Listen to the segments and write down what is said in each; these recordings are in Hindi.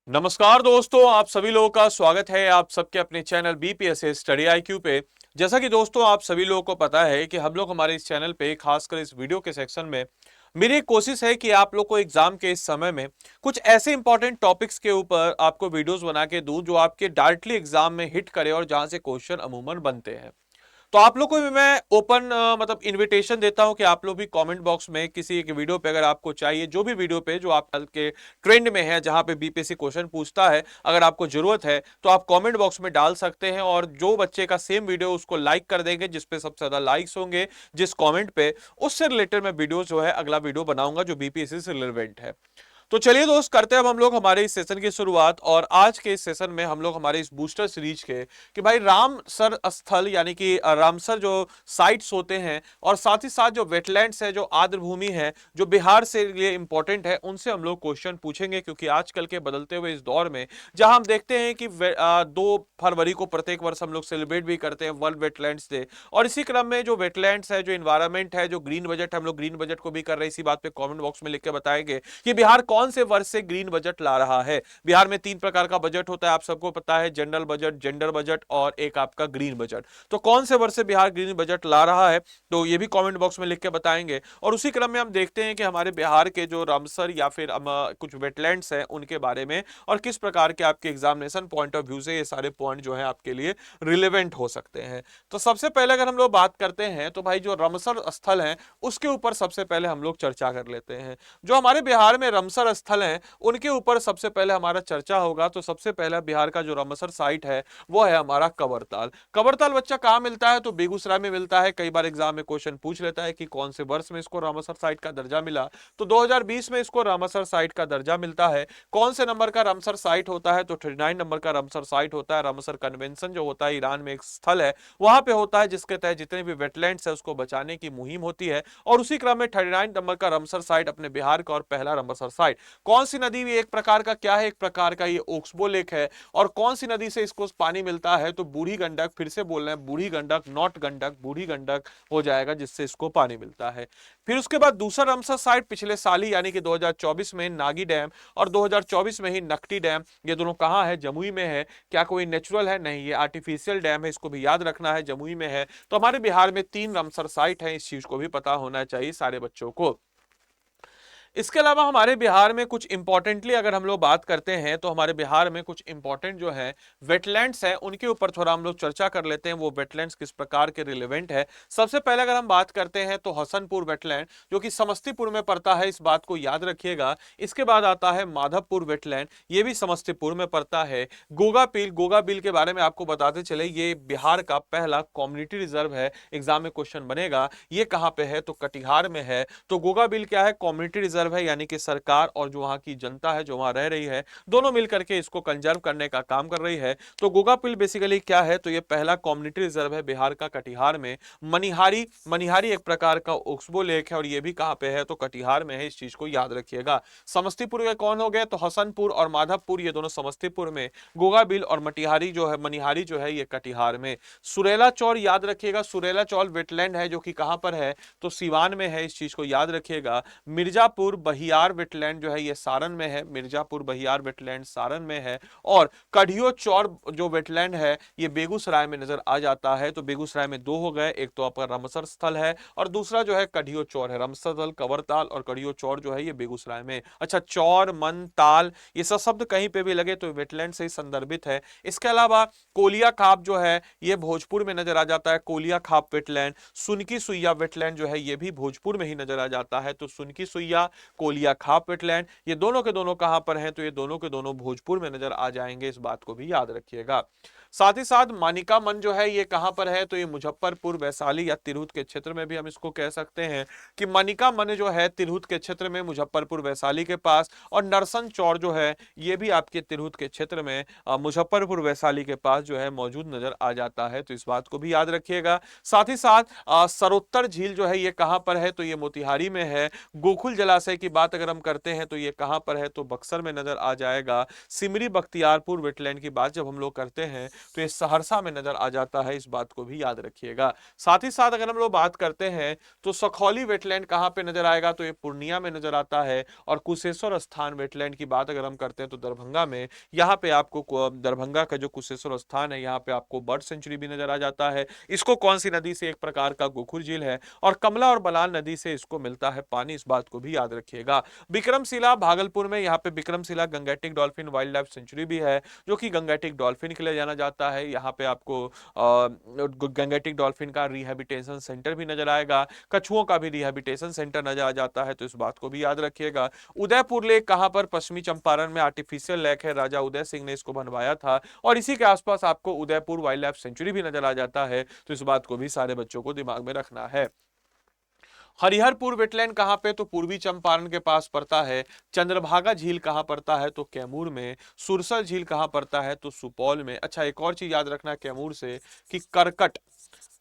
नमस्कार दोस्तों, आप सभी लोगों का स्वागत है आप सबके अपने चैनल बीपीएससी स्टडी आईक्यू पे। जैसा कि दोस्तों आप सभी लोगों को पता है कि हम लोग हमारे इस चैनल पे खासकर इस वीडियो के सेक्शन में मेरी एक कोशिश है कि आप लोग को एग्जाम के इस समय में कुछ ऐसे इंपॉर्टेंट टॉपिक्स के ऊपर आपको वीडियोस बना के दूं जो आपके डायरेक्टली एग्जाम में हिट करे और जहां से क्वेश्चन अमूमन बनते हैं। तो आप लोग को भी मैं ओपन मतलब इनविटेशन देता हूं कि आप लोग भी कमेंट बॉक्स में किसी एक वीडियो पे अगर आपको चाहिए, जो भी वीडियो पे जो आप कल के ट्रेंड में है जहां पे बीपीएससी क्वेश्चन पूछता है, अगर आपको जरूरत है तो आप कमेंट बॉक्स में डाल सकते हैं और जो बच्चे का सेम वीडियो उसको लाइक कर देंगे, जिसपे सबसे ज्यादा लाइक्स होंगे जिस कॉमेंट पे, उससे रिलेटेड मैं वीडियो जो है अगला वीडियो बनाऊंगा जो बीपीएससी से रिलेवेंट है। तो चलिए दोस्त, करते हैं अब हम लोग हमारे इस सेशन की शुरुआत। और आज के इस सेशन में हम लोग हमारे इस बूस्टर सीरीज के कि भाई रामसर स्थल यानी कि रामसर जो साइट्स होते हैं और साथ ही साथ जो वेटलैंड्स है, जो आर्द्र भूमि है, जो बिहार से लिए इंपॉर्टेंट है, उनसे हम लोग क्वेश्चन पूछेंगे। क्योंकि आजकल के बदलते हुए इस दौर में जहां हम देखते हैं कि 2 फरवरी को प्रत्येक वर्ष हम लोग सेलिब्रेट भी करते हैं वर्ल्ड वेटलैंड्स डे, और इसी क्रम में जो वेटलैंड्स है, जो इन्वायरमेंट है, जो ग्रीन बजट, हम लोग ग्रीन बजट को भी कर रहे हैं। इसी बात पे कमेंट बॉक्स में लिख के बताएंगे कि बिहार कौन से वर्ष से ग्रीन बजट ला रहा है। बिहार में 3 प्रकार का बजट होता है, आप सबको पता है, जनरल बजट, जेंडर बजट और एक आपका ग्रीन बजट। तो कौन से वर्ष से बिहार ग्रीन बजट ला रहा है, तो ये भी कमेंट बॉक्स में लिख के बताएंगे। और उसी क्रम में हम देखते हैं कि हमारे बिहार के जो रामसर या फिर कुछ वेटलैंड्स हैं उनके बारे में और किस प्रकार के आपके एग्जामिनेशन पॉइंट ऑफ व्यू से ये सारे पॉइंट जो है आपके लिए रिलेवेंट हो सकते हैं। तो सबसे पहले अगर हम लोग बात करते हैं तो भाई जो रामसर स्थल है उसके ऊपर सबसे पहले हम लोग चर्चा कर लेते हैं। जो हमारे बिहार में रामसर स्थल हैं उनके ऊपर सबसे पहले हमारा चर्चा होगा। तो सबसे पहला बिहार का जो रामसर साइट है वो है हमारा कबरताल। कबरताल बच्चा कहाँ मिलता है, तो बेगूसराय में मिलता है। कई बार एग्जाम में क्वेश्चन पूछ लेता है कि कौन से वर्ष में इसको रामसर साइट का दर्जा मिला, तो 2020 में इसको रामसर साइट का दर्जा मिलता है। कौन से नंबर का रामसर साइट होता है, तो 39 नंबर का रामसर साइट होता है। रामसर कन्वेंशन जो होता है ईरान में एक स्थल है, वहां पे होता है, जिसके तहत जितने भी वेटलैंड्स है उसको बचाने की मुहिम होती है। और उसी क्रम में 39 नंबर का रामसर साइट अपने बिहार का और पहला रामसर साइट। कौन सी नदी, एक प्रकार का क्या है, एक प्रकार का ये ओक्सबो लेक है। और कौन सी नदी से इसको पानी मिलता है, तो बूढ़ी गंडक, फिर से बोल रहे हैं बूढ़ी गंडक, नॉट गंडक, बूढ़ी गंडक हो जाएगा, जिससे इसको पानी मिलता है। फिर उसके बाद दूसरा रामसर साइट पिछले साल ही यानी कि 2024 में नागी डैम और 2024 में ही नकटी डैम, ये दोनों कहां है, जमुई में है। क्या कोई नेचुरल है? नहीं, ये आर्टिफिशियल डैम है, इसको भी याद रखना है, जमुई में है। तो हमारे बिहार में 3 रामसर साइट है, इस चीज को भी पता होना चाहिए सारे बच्चों को। इसके अलावा हमारे बिहार में कुछ इंपॉर्टेंटली अगर हम लोग बात करते हैं तो हमारे बिहार में कुछ इंपॉर्टेंट जो है वेटलैंड्स हैं उनके ऊपर थोड़ा हम लोग चर्चा कर लेते हैं। वो वेटलैंड्स किस प्रकार के रिलेवेंट है। सबसे पहले अगर हम बात करते हैं तो हसनपुर वेटलैंड, जो कि समस्तीपुर में पड़ता है, इस बात को याद रखिएगा। इसके बाद आता है माधवपुर वेटलैंड, ये भी समस्तीपुर में पड़ता है। गोगापील, गोगाबिल के बारे में आपको बताते चले, ये बिहार का पहला कम्युनिटी रिजर्व है, एग्जाम में क्वेश्चन बनेगा। ये कहां पे है, तो कटिहार में है। तो गोगाबिल क्या है, कम्युनिटी रिजर्व है, यानी कि सरकार और जो वहां की जनता है जो वहां रह रही है, दोनों मिलकर के इसको कंजर्व करने का काम कर रही है। तो गोगापिल बेसिकली क्या है, तो ये पहला कम्युनिटी रिजर्व है बिहार का, कटिहार में। मनिहारी, मनिहारी एक प्रकार का ओक्सबो लेक है और ये भी कहां पे है, तो कटिहार में है, इस चीज को याद रखिएगा। समस्तीपुर के कौन हो गए, तो हसनपुर और माधवपुर, ये दोनों समस्तीपुर में। गोगाबिल और मटिहारी जो है, मनिहारी जो है, ये कटिहार में। सुरेला चौर याद रखिएगा, सुरेला चौर वेटलैंड है जो कि कहां पर है, तो सीवान में है, इस चीज को याद रखिएगा। मिर्जापुर बहियार वेटलैंड जो है ये सारण में है, मिर्जापुर बहियार वेटलैंड सारण में है। और कढ़ियो चौर जो वेटलैंड है ये बेगूसराय में नजर आ जाता है। तो बेगूसराय में 2 हो गए, एक तो आपका रामसर स्थल है और दूसरा जो है कढ़ियो चौर है। रामसर स्थल कवरताल और कढ़ियो चौर जो है ये बेगूसराय में। अच्छा, चौर, मन, ताल, ये सब शब्द कहीं पे भी लगे तो वेटलैंड से ही संदर्भित है। इसके अलावा कोलिया खाप जो है ये भोजपुर में नजर आ जाता है, कोलिया खाप वेटलैंड। सुनकी सुइया वेटलैंड जो है ये भी भोजपुर में ही नजर आ जाता है। तो सुनकी सुइया, कोलिया खाप वेटलैंड, ये दोनों के दोनों कहां पर हैं, तो ये दोनों के दोनों भोजपुर में नजर आ जाएंगे, इस बात को भी याद रखिएगा। साथ ही साथ मानिका मन जो है ये कहां पर है, तो ये मुजफ्फरपुर, वैशाली या तिरहुत के क्षेत्र में भी हम इसको कह सकते हैं कि मानिका मन जो है तिरहुत के क्षेत्र में, मुजफ्फरपुर वैशाली के पास। और नरसन चौर जो है ये भी आपके तिरहुत के क्षेत्र में, मुजफ्फरपुर वैशाली के पास जो है मौजूद नजर आ जाता है। तो इस बात को भी याद रखिएगा। साथ ही साथ सरोत्तर झील जो है ये कहां पर है, तो ये मोतिहारी में है। गोकुल जलाशय की बात अगर हम करते हैं तो ये कहां पर है, तो बक्सर में नजर आ जाएगा। सिमरी बख्तियारपुर वेटलैंड की बात जब हम लोग करते हैं तो ये सहरसा में नजर आ जाता है, इस बात को भी याद रखिएगा। साथ ही साथ अगर हम लोग बात करते हैं तो सखौली वेटलैंड कहां पे नजर आएगा, तो ये पूर्णिया में नजर आता है। और कुशेश्वर स्थान वेटलैंड की बात अगर हम करते हैं तो दरभंगा में, यहाँ पे आपको दरभंगा का जो कुशेश्वर स्थान है यहाँ पे आपको बर्ड सेंचुरी भी नजर आ जाता है। इसको कौन सी नदी से, एक प्रकार का गोखुर झील है, और कमला और बलान नदी से इसको मिलता है पानी, इस बात को भी याद रखिएगा। विक्रमशिला भागलपुर में, यहाँ पे Vikramshila Gangetic dolphin wild life sanctuary भी है, जो कि गंगेटिक डॉल्फिन के लिए जाना जाता है। यहाँ पे आपको गंगेटिक डॉल्फिन का रिहेबिटेशन सेंटर भी नजर आएगा, कछुओं का भी रिहेबिटेशन सेंटर नजर आ जाता है, तो इस बात को भी याद रखिएगा। उदयपुर लेक कहां पर, पश्चिमी चंपारण में आर्टिफिशियल लेक है, राजा उदय सिंह ने इसको बनवाया था, और इसी के आसपास आपको उदयपुर वाइल्ड लाइफ सेंचुरी भी नजर आ जाता है, तो इस बात को भी सारे बच्चों को दिमाग में रखना है। हरिहरपुर वेटलैंड कहां पे, तो पूर्वी चंपारण के पास पड़ता है। चंद्रभागा झील कहां पड़ता है, तो कैमूर में। सुरसर झील कहां पड़ता है, तो सुपौल में। अच्छा, एक और चीज याद रखना कैमूर से कि करकट,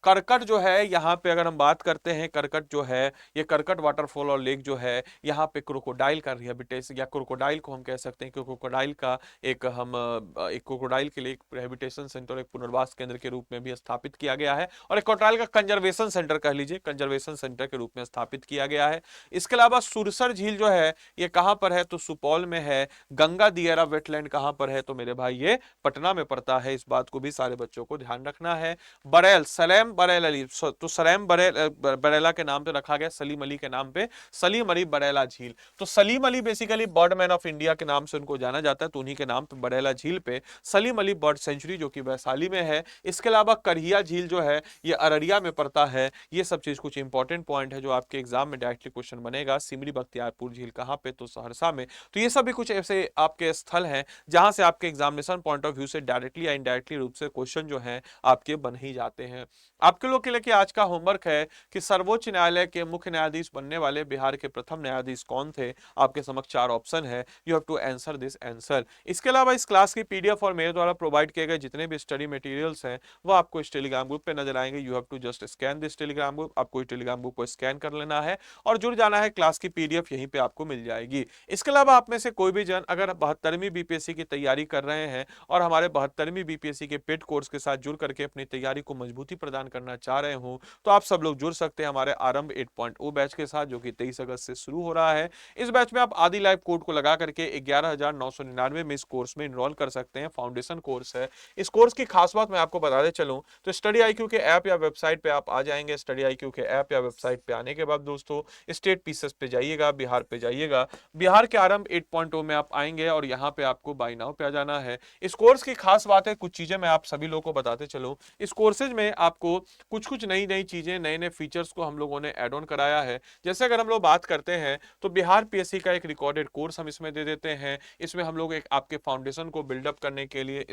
करकट जो है यहाँ पे अगर हम बात करते हैं, करकट जो है ये करकट वाटरफॉल और लेक जो है, यहाँ पे क्रोकोडाइल का रिहेबिटेशन, या क्रोकोडाइल को हम कह सकते हैं कि क्रोकोडाइल का एक क्रोकोडाइल के लिए एक रिहेबिटेशन सेंटर, एक पुनर्वास केंद्र के रूप में भी स्थापित किया गया है, और एक क्रोकोडाइल का कंजर्वेशन सेंटर कह लीजिए, कंजर्वेशन सेंटर के रूप में स्थापित किया गया है। इसके अलावा सुरसर झील जो है ये कहाँ पर है, तो सुपौल में है। गंगा दियारा वेटलैंड कहाँ पर है, तो मेरे भाई ये पटना में पड़ता है, इस बात को भी सारे बच्चों को ध्यान रखना है। बरेल, सलेम बरेल अली, तो सलेम बरेला के नाम पे रखा गया, सलीम अली के नाम पे, सलीम अली बरेला झील। तो Salim Ali basically Birdman of India के नाम से उनको जाना जाता है, तो उन्हीं के नाम पे बरेला झील पे सलीम अली बर्ड सेंचुरी जो कि वैशाली में है। इसके अलावा करहिया झील जो है ये अररिया में पड़ता है। ये सब चीज कुछ इंपॉर्टेंट पॉइंट है जो आपके एग्जाम में डायरेक्टली क्वेश्चन बनेगा। सिमरी बख्तियारपुर झील कहां पे, तो सहरसा में। तो ये सब भी कुछ ऐसे आपके स्थल हैं जहां से आपके एग्जामिनेशन पॉइंट ऑफ व्यू से डायरेक्टली या इनडायरेक्टली रूप से क्वेश्चन जो है आपके बन ही जाते हैं। आपके लोग के लिए आज का होमवर्क है कि सर्वोच्च न्यायालय के मुख्य न्यायाधीश बनने वाले बिहार के प्रथम न्यायाधीश कौन थे। आपके समक्ष 4 ऑप्शन है, you have to answer this answer. इसके अलावा इस क्लास की पीडीएफ और मेरे द्वारा प्रोवाइड किए गए जितने भी स्टडी मटेरियल्स हैं वो आपको इस टेलीग्राम ग्रुप पे नजर आएंगे। You have to just scan this Telegram group, आपको इस टेलीग्राम ग्रुप को स्कैन कर लेना है और जुड़ जाना है। क्लास की पीडीएफ यहीं पे आपको मिल जाएगी। इसके अलावा आप में से कोई भी जन अगर 72वीं बीपीएससी की तैयारी कर रहे हैं और हमारे 72वीं बीपीएससी के पेड कोर्स के साथ जुड़ करके अपनी तैयारी को मजबूती प्रदान करना चाह रहे हो तो आप सब लोग जुड़ सकते हैं हमारे आरंभ 8.0 बैच के साथ, जो कि 23 अगस्त से शुरू हो रहा है। इस बैच में आप आदि लाइव कोड को लगा करके 11,999 में इस कोर्स में इनरोल कर सकते हैं। फाउंडेशन कोर्स है। इस कोर्स की खास बात मैं आपको बताते चलूं तो स्टडी आईक्यू के ऐप या वेबसाइट पे आप आ जाएंगे। स्टडी आईक्यू के ऐप या वेबसाइट पे आने के बाद दोस्तों स्टेट पीसेस पे जाइएगा, बिहार पे जाइएगा। बिहार के आरंभ 8.0 में आप आएंगे और यहाँ पे आपको बाय नाउ पे आ जाना है। इस कोर्स की खास बात है, कुछ चीजें मैं आप सभी लोगों को बताते चलूं। इस कोर्सेज में आपको कुछ नई नई चीजें, नए नए फीचर्स को हम लोगों ने ऐड ऑन कराया है। जैसे अगर हम लोग बात करते हैं तो बिहार पीएससी का एक रिकॉर्डेड कोर्स हम इसमें दे देते हैं। इसमें हम लोग एक आपके फाउंडेशन को बिल्डअप करने के लिए,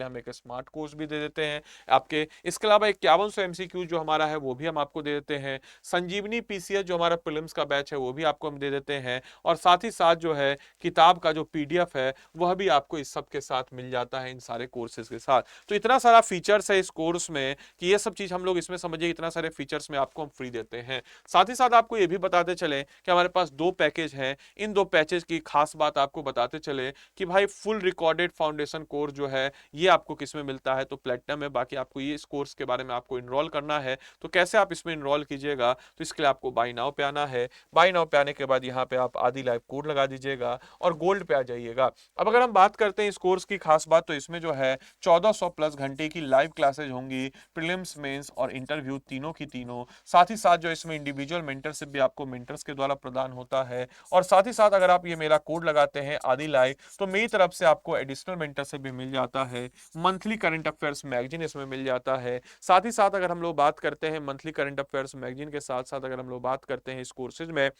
हम एक स्मार्ट कोर्स भी दे देते हैं आपके। इसके अलावा 5100 एमसीक्यू जो हमारा है वो भी हम आपको दे देते हैं। संजीवनी पीसीएस जो हमारा प्रीलिम्स का बैच है वो भी आपको हम दे देते हैं। और साथ ही साथ जो है किताब का जो पीडीएफ है वह भी आपको इस सब के साथ मिल जाता है, इन सारे कोर्सेज के साथ। तो इतना सारा फीचर्स है इस कोर्स में कि ये सब चीज हम लोग इसमें समझिए, इतना सारे फीचर्स में आपको हम फ्री देते हैं। साथ ही साथ आपको ये भी बताते चले कि हमारे पास 2 पैकेज हैं। इन 2 पैकेज की खास बात आपको बताते चले कि भाई फुल रिकॉर्डेड फाउंडेशन कोर्स जो है ये आपको किस में मिलता है, तो प्लेटिनम है। बाकी आपको ये इस कोर्स के बारे में आपको इनरोल करना है तो कैसे आप इसमें इनरोल कीजिएगा, तो इसके लिए आपको बाय नाउ पे आना है। बाय नाउ पे आने के बाद यहाँ पे आप आदि लाइव कोड लगा दीजिएगा और गोल्ड पे आ जाइएगा। अब अगर हम बात करते हैं इस कोर्स की खास बात, तो इसमें जो है 1400 प्लस घंटे की लाइव क्लासेज होंगी, प्रीलिम्स, मेंस और इंटरव्यू तीनों की तीनों। साथ ही साथ जो इसमें इंडिविजुअल मेंटरशिप भी आपको मेंटर्स के द्वारा प्रदान होता है। और साथ ही साथ अगर आप ये मेरा कोड लगाते हैं आदि लाइव तो मेरी तरफ से आपको एडिशनल मेंटरशिप भी मिल जाता है। मंथली करंट अफेयर्स मैगजीन इसमें मिल जाता है। साथ ही साथ अगर हम लोग बात करते हैं मंथली करंट अफेयर्स मैगजीन के साथ साथ अगर हम लोग बात करते हैं इस कोर्सेज में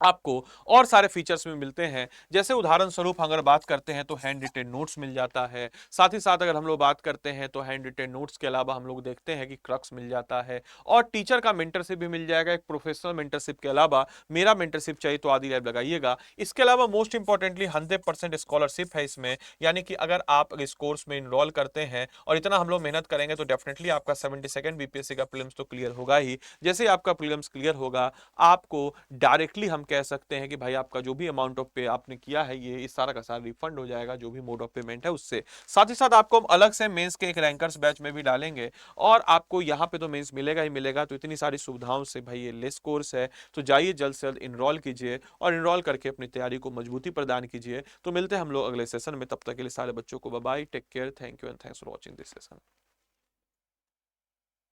आपको और सारे फीचर्स भी मिलते हैं। जैसे उदाहरण स्वरूप अगर बात करते हैं तो हैंड रिटेन नोट्स मिल जाता है। साथ ही साथ अगर हम लोग बात करते हैं तो हैंड रिटेन नोट्स के अलावा हम लोग देखते हैं कि क्रक्स मिल जाता है और टीचर का मेंटरशिप भी मिल जाएगा। एक प्रोफेशनल मेंटरशिप के अलावा मेरा मेंटरशिप चाहिए तो आदि लाइव लगाइएगा। इसके अलावा मोस्ट इंपॉर्टेंटली 100% स्कॉलरशिप है इसमें, यानी कि अगर आप इस कोर्स में इनरोल करते हैं और इतना हम लोग मेहनत करेंगे तो डेफिनेटली आपका 72nd बीपीएससी का प्रीलिम्स तो क्लियर होगा ही। जैसे आपका प्रीलिम्स क्लियर होगा आपको डायरेक्टली हम कह सकते हैं कि भाई आपका जो भी अमाउंट ऑफ पे आपने किया है ये इस सारा का सारा रिफंड हो जाएगा, जो भी मोड ऑफ पेमेंट है उससे। साथ ही साथ आपको हम अलग से मेंस के एक रैंकर्स बैच में भी डालेंगे, और आपको यहाँ पे तो मेंस मिलेगा ही मिलेगा। तो इतनी सारी सुविधाओं से भाई ये लेस कोर्स है, तो जाइए जल्द से जल्द इनरोल कीजिए और इनरोल करके अपनी तैयारी को मजबूती प्रदान कीजिए। तो मिलते हैं हम लोग अगले सेशन में, तब तक के लिए सारे बच्चों को bye bye, take care, thank you and thanks for watching this session.